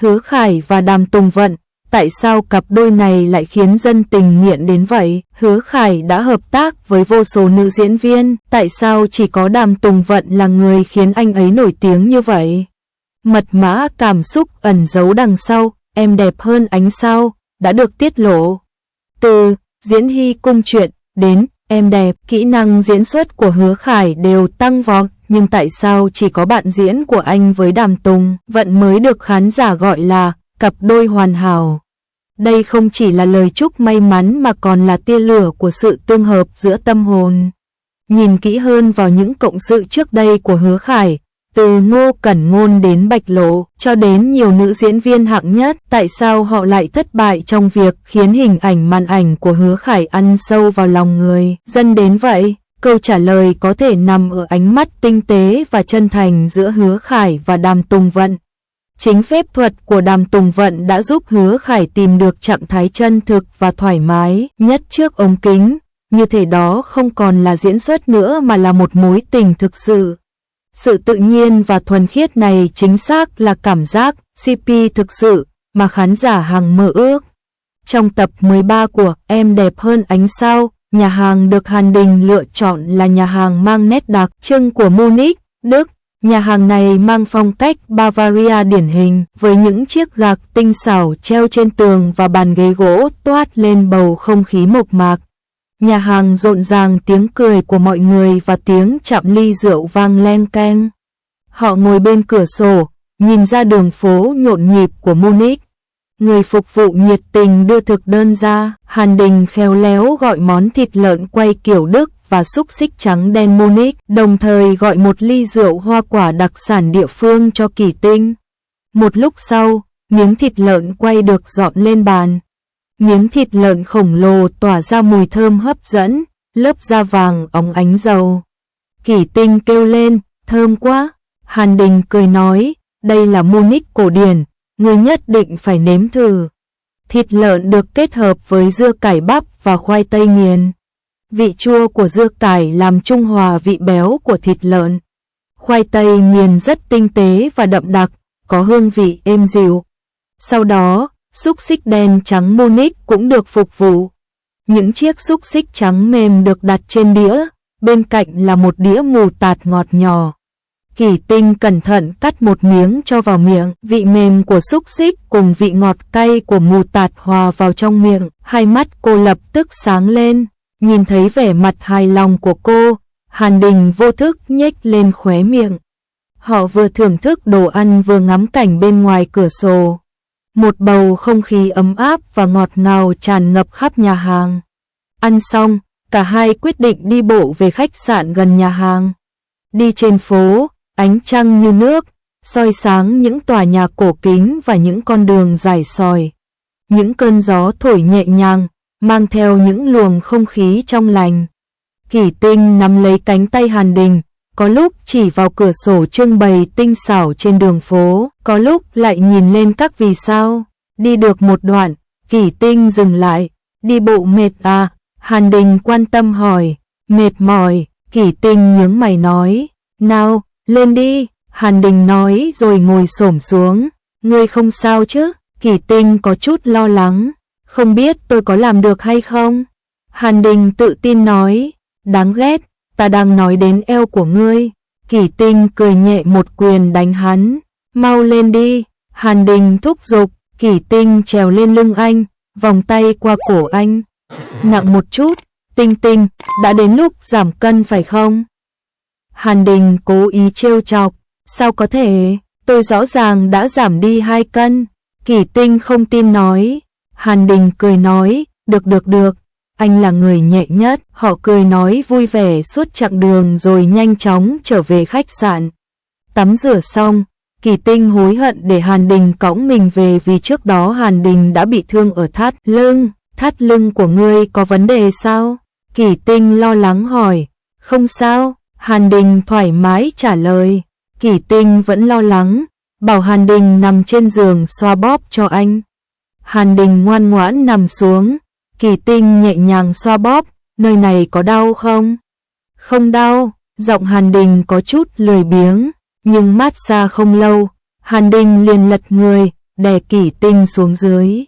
Hứa Khải và Đàm Tùng Vận, tại sao cặp đôi này lại khiến dân tình nghiện đến vậy? Hứa Khải đã hợp tác với vô số nữ diễn viên, tại sao chỉ có Đàm Tùng Vận là người khiến anh ấy nổi tiếng như vậy? Mật mã cảm xúc ẩn giấu đằng sau, em đẹp hơn ánh sao, đã được tiết lộ. Từ diễn hy cung truyện đến em đẹp, kỹ năng diễn xuất của Hứa Khải đều tăng vọt, nhưng tại sao chỉ có bạn diễn của anh với Đàm Tùng Vận mới được khán giả gọi là cặp đôi hoàn hảo? Đây không chỉ là lời chúc may mắn mà còn là tia lửa của sự tương hợp giữa tâm hồn. Nhìn kỹ hơn vào những cộng sự trước đây của Hứa Khải, từ Ngô Cẩn Ngôn đến Bạch Lộ, cho đến nhiều nữ diễn viên hạng nhất, tại sao họ lại thất bại trong việc khiến hình ảnh màn ảnh của Hứa Khải ăn sâu vào lòng người dân đến vậy? Câu trả lời có thể nằm ở ánh mắt tinh tế và chân thành giữa Hứa Khải và Đàm Tùng Vận. Chính phép thuật của Đàm Tùng Vận đã giúp Hứa Khải tìm được trạng thái chân thực và thoải mái nhất trước ống kính, như thể đó không còn là diễn xuất nữa mà là một mối tình thực sự. Sự tự nhiên và thuần khiết này chính xác là cảm giác CP thực sự mà khán giả hằng mơ ước. Trong tập 13 của Em đẹp hơn ánh sao, nhà hàng được Hàn Đình lựa chọn là nhà hàng mang nét đặc trưng của Munich, Đức. Nhà hàng này mang phong cách Bavaria điển hình, với những chiếc gạc tinh xảo treo trên tường và bàn ghế gỗ toát lên bầu không khí mộc mạc. Nhà hàng rộn ràng tiếng cười của mọi người và tiếng chạm ly rượu vang leng keng. Họ ngồi bên cửa sổ, nhìn ra đường phố nhộn nhịp của Munich. Người phục vụ nhiệt tình đưa thực đơn ra, Hàn Đình khéo léo gọi món thịt lợn quay kiểu Đức và xúc xích trắng đen Munich, đồng thời gọi một ly rượu hoa quả đặc sản địa phương cho Kỳ Tinh. Một lúc sau, miếng thịt lợn quay được dọn lên bàn. Miếng thịt lợn khổng lồ tỏa ra mùi thơm hấp dẫn, lớp da vàng óng ánh dầu. Kỳ Tinh kêu lên, thơm quá. Hàn Đình cười nói, đây là Munich cổ điển, ngươi nhất định phải nếm thử. Thịt lợn được kết hợp với dưa cải bắp và khoai tây nghiền. Vị chua của dưa cải làm trung hòa vị béo của thịt lợn. Khoai tây nghiền rất tinh tế và đậm đặc, có hương vị êm dịu. Sau đó, xúc xích đen trắng Munich cũng được phục vụ. Những chiếc xúc xích trắng mềm được đặt trên đĩa, bên cạnh là một đĩa mù tạt ngọt nhỏ. Kỳ Tinh cẩn thận cắt một miếng cho vào miệng, vị mềm của xúc xích cùng vị ngọt cay của mù tạt hòa vào trong miệng, hai mắt cô lập tức sáng lên. Nhìn thấy vẻ mặt hài lòng của cô, Hàn Đình vô thức nhếch lên khóe miệng. Họ vừa thưởng thức đồ ăn vừa ngắm cảnh bên ngoài cửa sổ. Một bầu không khí ấm áp và ngọt ngào tràn ngập khắp nhà hàng. Ăn xong, cả hai quyết định đi bộ về khách sạn gần nhà hàng. Đi trên phố, ánh trăng như nước, soi sáng những tòa nhà cổ kính và những con đường dài sỏi. Những cơn gió thổi nhẹ nhàng, mang theo những luồng không khí trong lành. Kỳ Tinh nắm lấy cánh tay Hàn Đình, có lúc chỉ vào cửa sổ trưng bày tinh xảo trên đường phố, có lúc lại nhìn lên các vì sao. Đi được một đoạn, Kỳ Tinh dừng lại. Đi bộ mệt à? Hàn Đình quan tâm hỏi. Mệt mỏi, Kỳ Tinh nhướng mày nói. Nào, lên đi, Hàn Đình nói rồi ngồi xổm xuống. Ngươi không sao chứ? Kỳ Tinh có chút lo lắng. Không biết tôi có làm được hay không? Hàn Đình tự tin nói. Đáng ghét, ta đang nói đến eo của ngươi. Kỳ Tinh cười nhẹ một quyền đánh hắn. Mau lên đi, Hàn Đình thúc giục. Kỳ Tinh trèo lên lưng anh, vòng tay qua cổ anh. Nặng một chút, Tinh Tinh, đã đến lúc giảm cân phải không? Hàn Đình cố ý trêu chọc. Sao có thể, tôi rõ ràng đã giảm đi 2 cân. Kỳ Tinh không tin nói. Hàn Đình cười nói, được, anh là người nhẹ nhất. Họ cười nói vui vẻ suốt chặng đường rồi nhanh chóng trở về khách sạn. Tắm rửa xong, Kỳ Tinh hối hận để Hàn Đình cõng mình về vì trước đó Hàn Đình đã bị thương ở thắt lưng. Thắt lưng của ngươi có vấn đề sao? Kỳ Tinh lo lắng hỏi. Không sao, Hàn Đình thoải mái trả lời. Kỳ Tinh vẫn lo lắng, bảo Hàn Đình nằm trên giường xoa bóp cho anh. Hàn Đình ngoan ngoãn nằm xuống. Kỳ Tinh nhẹ nhàng xoa bóp. Nơi này có đau không? Không đau. Giọng Hàn Đình có chút lười biếng. Nhưng massage không lâu, Hàn Đình liền lật người, đè Kỷ Tinh xuống dưới.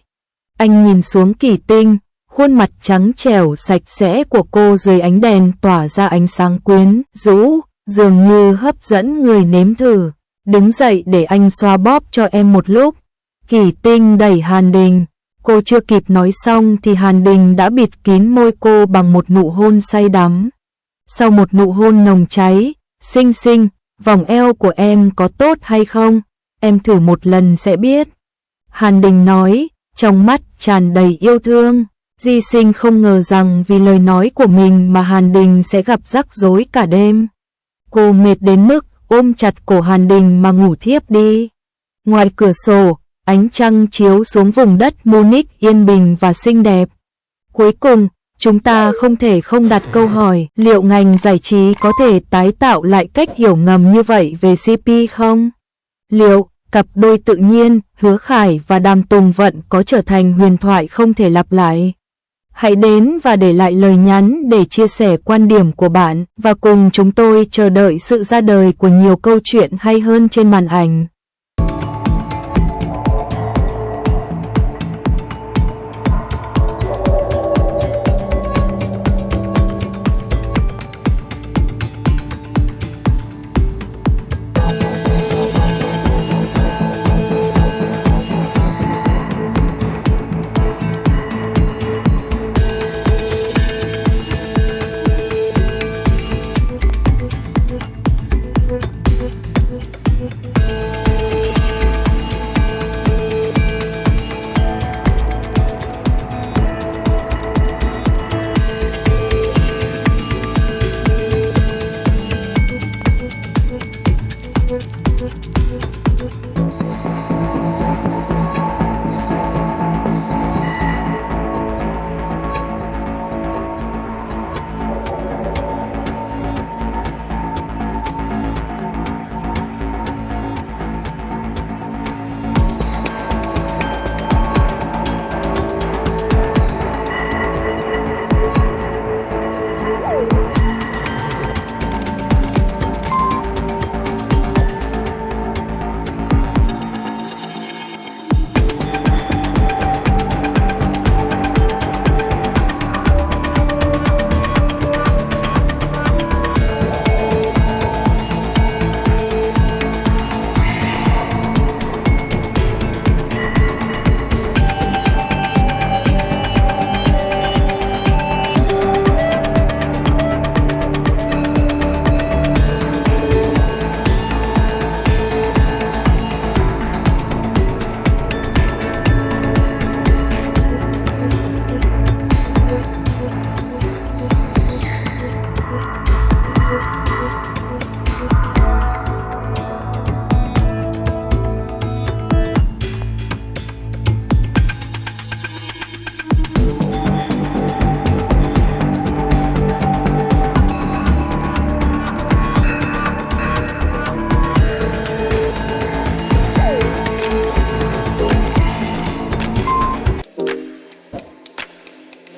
Anh nhìn xuống Kỷ Tinh, khuôn mặt trắng trẻo sạch sẽ của cô dưới ánh đèn tỏa ra ánh sáng quyến rũ, dường như hấp dẫn người nếm thử. Đứng dậy để anh xoa bóp cho em một lúc. Kỷ Tinh đẩy Hàn Đình. Cô chưa kịp nói xong thì Hàn Đình đã bịt kín môi cô bằng một nụ hôn say đắm. Sau một nụ hôn nồng cháy, xinh xinh, vòng eo của em có tốt hay không? Em thử một lần sẽ biết. Hàn Đình nói, trong mắt tràn đầy yêu thương. Di Sinh không ngờ rằng vì lời nói của mình mà Hàn Đình sẽ gặp rắc rối cả đêm. Cô mệt đến mức ôm chặt cổ Hàn Đình mà ngủ thiếp đi. Ngoài cửa sổ, ánh trăng chiếu xuống vùng đất Munich yên bình và xinh đẹp. Cuối cùng, chúng ta không thể không đặt câu hỏi liệu ngành giải trí có thể tái tạo lại cách hiểu ngầm như vậy về CP không? Liệu cặp đôi tự nhiên, Hứa Khải và Đàm Tùng Vận có trở thành huyền thoại không thể lặp lại? Hãy đến và để lại lời nhắn để chia sẻ quan điểm của bạn và cùng chúng tôi chờ đợi sự ra đời của nhiều câu chuyện hay hơn trên màn ảnh.